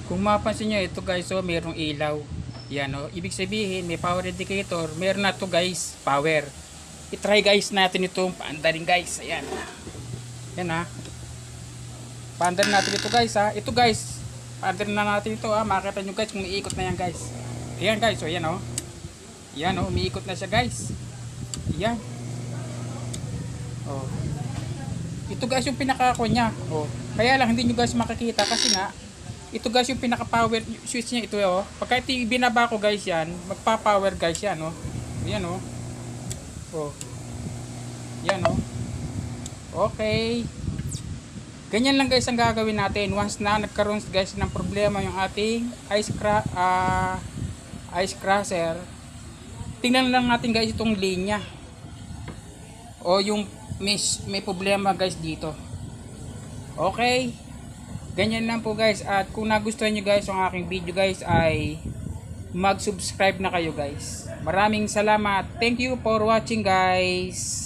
Kung mapansin nyo, ito guys, oh, mayroong ilaw. Yan, oh. Ibig sabihin, may power indicator. Meron na to guys, power. I-try guys natin itong paandarin guys. Ayan. Yan ha. Paandarin natin ito guys ha. Ito guys, paandarin na natin ito ha. Makikita nyo guys kung umiikot na yan guys. Ayan guys, oh, yan oh. Yan oh, umiikot na siya guys. Ayan. Oh. Ito guys yung pinaka-ako niya. Oh. Kaya lang hindi nyo guys makikita kasi nga ito guys yung pinaka power switch niya ito oh. Pagka ito binaba ko guys yan, magpa-power guys yan oh. Ayan oh. Oh. Yan oh. Okay. Ganyan lang guys ang gagawin natin once na nagkaroon guys ng problema yung ating ice crusher. Tingnan lang natin guys itong linya. O yung may problema guys dito. Okay. Ganyan lang po guys. At kung nagustuhan nyo guys yung aking video guys ay mag-subscribe na kayo guys. Maraming salamat. Thank you for watching guys.